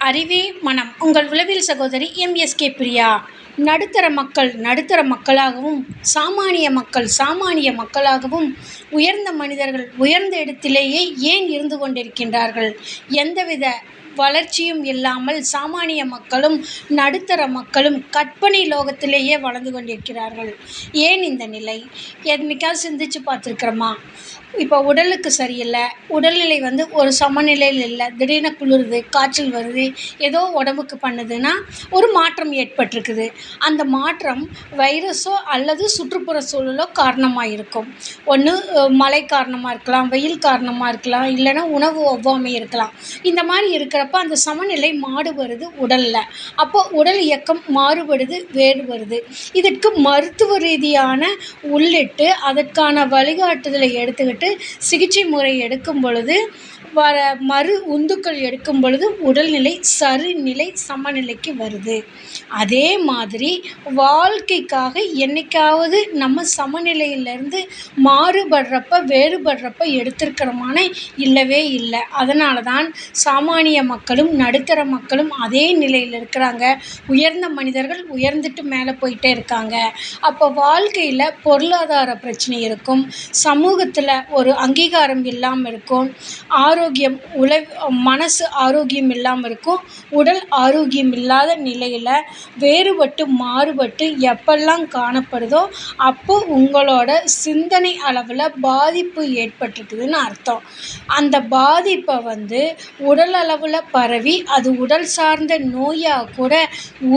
அறிவே மனம். உங்கள் உளவியல் சகோதரி எம்எஸ்கே பிரியா. நடுத்தர மக்களாகவும், சாமானிய மக்கள் சாமானிய மக்களாகவும், உயர்ந்த மனிதர்கள் உயர்ந்த இடத்திலேயே ஏன் இருந்து கொண்டிருக்கின்றார்கள்? எந்தவித வளர்ச்சியும் இல்லாமல் சாமானிய மக்களும் நடுத்தர மக்களும் கற்பனை லோகத்திலேயே வளர்ந்து கொண்டிருக்கிறார்கள். ஏன் இந்த நிலை? என்னைக்காவது சிந்திச்சு பார்த்துருக்குறோமா? இப்போ உடலுக்கு சரியில்லை, உடல்நிலை ஒரு சமநிலையில் இல்லை, திடீர்னு குளிருது, காய்ச்சல் வருது, ஏதோ உடம்புக்கு பண்ணுதுன்னா ஒரு மாற்றம் ஏற்பட்டிருக்குது. அந்த மாற்றம் வைரஸோ அல்லது சுற்றுப்புற சூழலோ காரணமாக இருக்கும். ஒன்று மழை காரணமாக இருக்கலாம், வெயில் காரணமாக இருக்கலாம், இல்லைன்னா உணவு ஒவ்வாமை இருக்கலாம். இந்த மாதிரி இருக்கிறப்ப அந்த சமநிலை மாறுபடுது உடலில். அப்போது உடல் இயக்கம் மாறுபடுது, வேறுபடுது. இதற்கு மருத்துவ ரீதியான உள்ளிட்டு அதற்கான வழிகாட்டுதலை எடுத்துக்கிட்டு சிகிச்சை முறை எடுக்கும் பொழுது மறு உந்துக்கள் எடுக்கும் பொழுது உடல்நிலை சரிநிலை சமநிலைக்கு வருது. அதே மாதிரி வாழ்க்கைக்காக என்னைக்காவது நம்ம சமநிலையிலேருந்து மாறுபடுறப்ப வேறுபடுறப்ப எடுத்திருக்கிறோமான இல்லவே இல்லை. அதனால தான் சாமானிய மக்களும் நடுத்தர மக்களும் அதே நிலையில் இருக்கிறாங்க. உயர்ந்த மனிதர்கள் உயர்ந்துட்டு மேலே போயிட்டே இருக்காங்க. அப்போ வாழ்க்கையில் பொருளாதார பிரச்சனை இருக்கும், சமூகத்தில் ஒரு அங்கீகாரம் இல்லாமல் இருக்கும், மனசு ஆரோக்கியம் இல்லாமல் இருக்கும், உடல் ஆரோக்கியம் இல்லாத நிலையில் வேறுபட்டு மாறுபட்டு எப்பெல்லாம் காணப்படுதோ அப்போ உங்களோட சிந்தனை அளவில் பாதிப்பு ஏற்பட்டிருக்குதுன்னு அர்த்தம். அந்த பாதிப்பை உடல் அளவில் பரவி அது உடல் சார்ந்த நோயாக கூட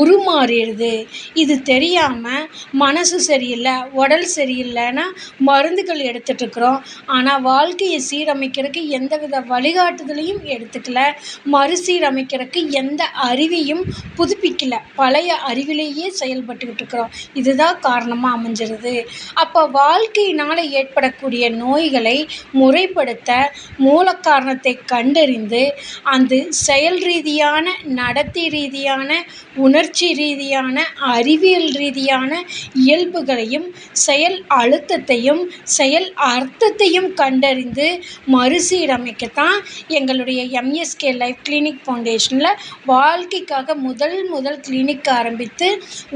உருமாறிடுது. இது தெரியாமல் மனசு சரியில்லை, உடல் சரியில்லைன்னா மருந்துகள் எடுத்துகிட்ருக்குறோம். ஆனால் வாழ்க்கையை சீரமைக்கிறதுக்கு எந்தவித வழிகாட்டுதலையும் எடுத்துக்கல, மறுசீரமைக்கிறதுக்கு எந்த அறிவையும் புதுப்பிக்கல, பழைய அறிவிலேயே செயல்பட்டுக்கிட்டு இருக்கிறோம். இதுதான் காரணமாக அமைஞ்சிருது. அப்போ வாழ்க்கையினால் ஏற்படக்கூடிய நோய்களை முறைப்படுத்த மூல காரணத்தை கண்டறிந்து அந்த செயல் ரீதியான, நடத்தை ரீதியான, உணர்ச்சி ரீதியான, அறிவியல் ரீதியான இயல்புகளையும் செயல் அழுத்தத்தையும் செயல் அர்த்தத்தையும் கண்டறிந்து மறுசீரமைக்கத்தான் எங்களுடைய எம்எஸ்கே லைஃப் கிளினிக் ஃபவுண்டேஷனில் வாழ்க்கைக்காக முதல் கிளினிக் ஆரம்பித்து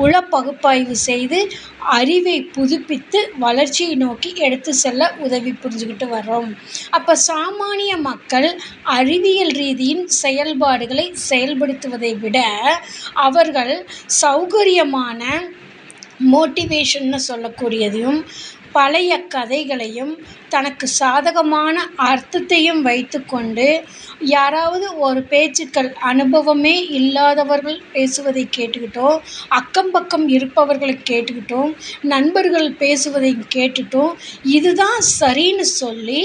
உள பகுப்பாய்வு செய்து அறிவை புதுப்பித்து வளர்ச்சியை நோக்கி எடுத்து செல்ல உதவி புரிஞ்சுக்கிட்டு வர்றோம். அப்போ சாமானிய மக்கள் அறிவியல் ரீதியின் செயல்பாடுகளை செயல்படுத்துவதை விட அவர்கள் சௌகரியமான மோட்டிவேஷன்னு சொல்லக்கூடியதையும் பழைய கதைகளையும் தனக்கு சாதகமான அர்த்தத்தையும் வைத்துக்கொண்டு யாராவது ஒரு பேச்சுக்கள் அனுபவமே இல்லாதவர்கள் பேசுவதை கேட்டுக்கிட்டோம், அக்கம் பக்கம் இருப்பவர்களை கேட்டுக்கிட்டோம், நண்பர்கள் பேசுவதை கேட்டுட்டோம், இதுதான் சரின்னு சொல்லி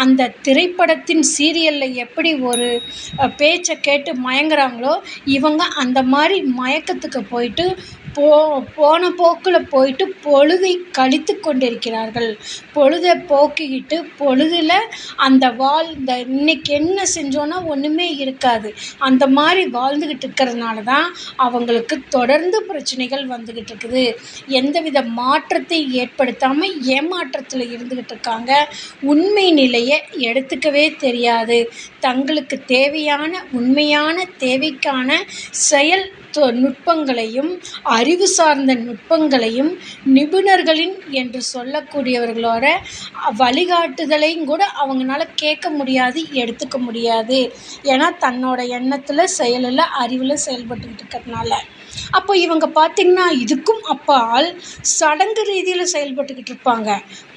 அந்த திரைப்படத்தின் சீரியலில் எப்படி ஒரு பேச்சை கேட்டு மயங்குறாங்களோ இவங்க அந்த மாதிரி மயக்கத்துக்கு போயிட்டு போன போக்கில் போயிட்டு பொழுதை கழித்து கொண்டிருக்கிறார்கள். பொழுதை போக்கிக்கிட்டு பொழுதில் இந்த இன்னைக்கு என்ன செஞ்சோன்னா ஒன்றுமே இருக்காது, அந்த மாதிரி வாழ்ந்துக்கிட்டு இருக்கிறதுனால தான் அவங்களுக்கு தொடர்ந்து பிரச்சனைகள் வந்துக்கிட்டு இருக்குது. எந்தவித மாற்றத்தை ஏற்படுத்தாமல் ஏமாற்றத்தில் இருந்துக்கிட்டு இருக்காங்க. உண்மை நிலையை எடுத்துக்கவே தெரியாது. தங்களுக்கு தேவையான உண்மையான தேவைக்கான செயல் நுட்பங்களையும் அறிவு சார்ந்த நுட்பங்களையும் நிபுணர்களின் என்று சொல்லக்கூடியவர்களோட வழிகாட்டுதலையும் கூட அவங்களால கேட்க முடியாது, எடுத்துக்க முடியாது. ஏன்னா தன்னோட எண்ணத்தில் செயலில் அறிவில் செயல்பட்டுக்கிட்டு இருக்கிறதுனால. அப்போ இவங்க பார்த்திங்கன்னா இதுக்கும் அப்பால் சடங்கு ரீதியில் செயல்பட்டுக்கிட்டு இருப்பாங்க.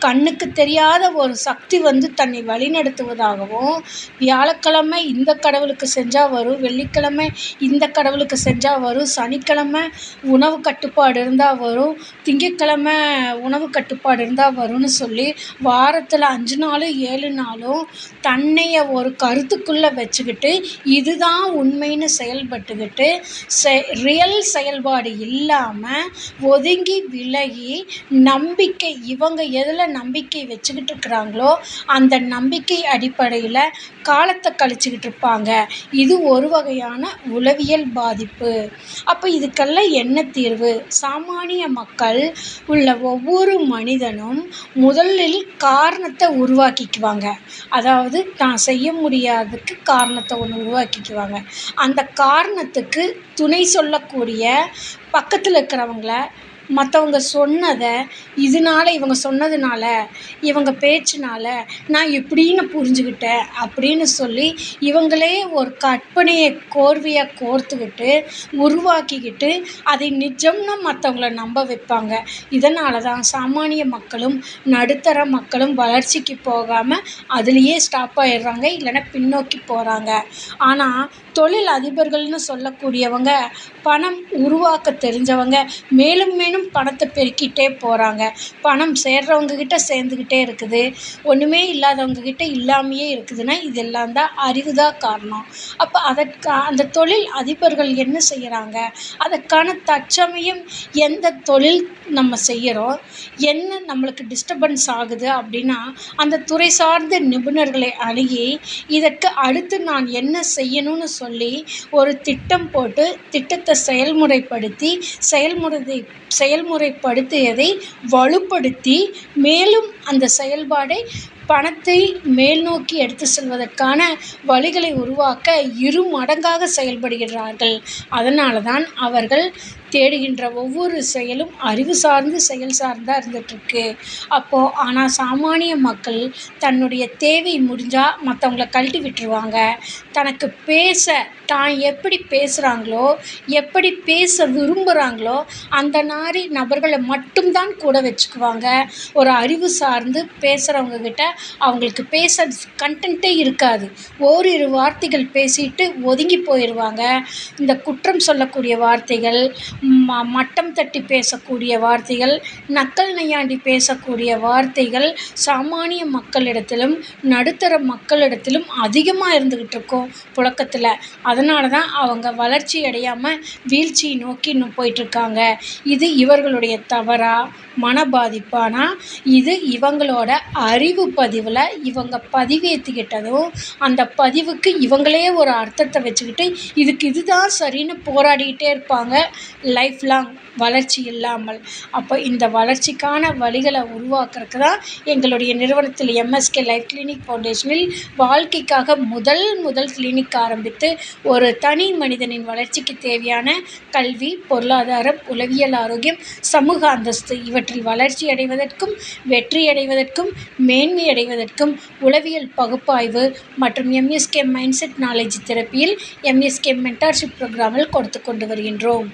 கண்ணுக்கு தெரியாத ஒரு சக்தி தன்னை வழிநடத்துவதாகவும், வியாழக்கிழமை இந்த கடவுளுக்கு செஞ்சால் வரும், வெள்ளிக்கிழமை இந்த கடவுளுக்கு செஞ்சால் வரும், சனிக்கிழமை உணவு கட்டுப்பாடு இருந்தால் வரும், திங்கட்கிழமை உணவு கட்டுப்பாடு இருந்தால் வரும்னு சொல்லி வாரத்தில் 5 நாளும் 7 நாளும் தன்னைய ஒரு கருத்துக்குள்ளே வச்சுக்கிட்டு இதுதான் உண்மைன்னு செயல்பட்டுக்கிட்டு ரியல் செயல்பாடு இல்லாமல் ஒதுங்கி விலகி நம்பிக்கை, இவங்க எதில் நம்பிக்கை வச்சுக்கிட்டு இருக்கிறாங்களோ அந்த நம்பிக்கை அடிப்படையில் காலத்தை கழிச்சுக்கிட்டு இருப்பாங்க. இது ஒரு வகையான உளவியல் பாதிப்பு. அப்போ இதுக்கெல்லாம் என்ன தீர்வு? சாமானிய மக்கள் உள்ள ஒவ்வொரு மனிதனும் முதலில் காரணத்தை உருவாக்கிக்குவாங்க. அதாவது தான் செய்ய முடியாததுக்கு காரணத்தை ஒன்று உருவாக்கிக்குவாங்க. அந்த காரணத்துக்கு துணை சொல்லக்கூடிய பக்கத்தில் இருக்கிறவங்கள, மற்றவங்க சொன்னதை, இவங்க சொன்னதுனால, இவங்க பேச்சுனால நான் இப்படின்னு புரிஞ்சுக்கிட்டேன் அப்படின்னு சொல்லி இவங்களே ஒரு கற்பனையை கோர்வையாக கோர்த்துக்கிட்டு உருவாக்கிக்கிட்டு அதை நிஜம்னு மற்றவங்கள நம்ப வைப்பாங்க. இதனால தான் சாமானிய மக்களும் நடுத்தர மக்களும் வளர்ச்சிக்கு போகாமல் அதுலேயே ஸ்டாப் ஆயிடுறாங்க, இல்லைன்னா பின்னோக்கி போகிறாங்க. ஆனால் தொழில் அதிபர்கள்னு சொல்லக்கூடியவங்க, பணம் உருவாக்க தெரிஞ்சவங்க மேலும் மேலும் பணத்தை பெருக்கிட்டே போகிறாங்க. பணம் சேர்றவங்கக்கிட்ட சேர்ந்துக்கிட்டே இருக்குது, ஒன்றுமே இல்லாதவங்கக்கிட்ட இல்லாமையே இருக்குதுன்னா இதெல்லாம் தான் அறிவு தான் காரணம். அப்போ அந்த தொழில் அதிபர்கள் என்ன செய்கிறாங்க? அதற்கான தற்சமயம் எந்த தொழில் நம்ம செய்கிறோம், என்ன நம்மளுக்கு டிஸ்டர்பன்ஸ் ஆகுது அப்படின்னா அந்த துறை சார்ந்த நிபுணர்களை அணுகி இதற்கு அடுத்து நான் என்ன செய்யணும்னு சொல்லி ஒரு திட்டம் போட்டு திட்டத்தை செயல்முறைப்படுத்தி செயல்முறைப்படுத்தியதை வலுப்படுத்தி மேலும் அந்த செயல்பாடை பணத்தை மேல் நோக்கி எடுத்து செல்வதற்கான வழிகளை உருவாக்க 2 மடங்காக செயல்படுகிறார்கள். அதனால தான் அவர்கள் தேடுகின்ற ஒவ்வொரு செயலும் அறிவு சார்ந்து செயல் சார்ந்தா இருந்துகிட்ருக்கு. ஆனால் சாமானிய மக்கள் தன்னுடைய தேவை முடிஞ்சால் மற்றவங்கள கழட்டி விட்டுருவாங்க. தனக்கு தான் எப்படி பேசுகிறாங்களோ, எப்படி பேச விரும்புகிறாங்களோ அந்த மாதிரி நபர்களை மட்டும்தான் கூட வச்சுக்குவாங்க. ஒரு அறிவு சார்ந்து பேசுகிறவங்கக்கிட்ட அவங்களுக்கு பேச கண்டென்ட்டே இருக்காது. ஓரிரு வார்த்தைகள் பேசிட்டு ஒதுங்கி போயிடுவாங்க. இந்த குற்றம் சொல்லக்கூடிய வார்த்தைகள், மட்டம் தட்டி பேசக்கூடிய வார்த்தைகள், நக்கல் நையாண்டி பேசக்கூடிய வார்த்தைகள் சாமானிய மக்களிடத்திலும் நடுத்தர மக்களிடத்திலும் அதிகமாக இருந்துக்கிட்டு இருக்கும் புழக்கத்தில். அதனால தான் அவங்க வளர்ச்சி அடையாமல் வீழ்ச்சியை நோக்கி இன்னும் போயிட்டுருக்காங்க. இது இவர்களுடைய தவறா, மன பாதிப்பானா? இது இவங்களோட அறிவு பதிவில் இவங்க பதிவேற்றிக்கிட்டதும் அந்த பதிவுக்கு இவங்களே ஒரு அர்த்தத்தை வச்சுக்கிட்டு இதுதான் சரின்னு போராடிக்கிட்டே இருப்பாங்க லைஃப் லாங், வளர்ச்சி இல்லாமல். அப்போ இந்த வளர்ச்சிக்கான வழிகளை உருவாக்குறதுக்கு தான் எங்களுடைய நிறுவனத்தில் எம்எஸ்கே லைஃப் கிளினிக் ஃபவுண்டேஷனில் வாழ்க்கைக்காக முதல் கிளினிக் ஆரம்பித்து ஒரு தனி மனிதனின் வளர்ச்சிக்கு தேவையான கல்வி, பொருளாதாரம், உளவியல் ஆரோக்கியம், சமூக அந்தஸ்து இவற்றில் வளர்ச்சி அடைவதற்கும் வெற்றி அடைவதற்கும் மேன்மை அடைவதற்கும் உளவியல் பகுப்பாய்வு மற்றும் எம்எஸ்கே மைண்ட் செட் நாலேஜ் தெரப்பியில் எம்எஸ்கே மென்டார்ஷிப் ப்ரோக்ராமில் கொடுத்து கொண்டு வருகின்றோம்.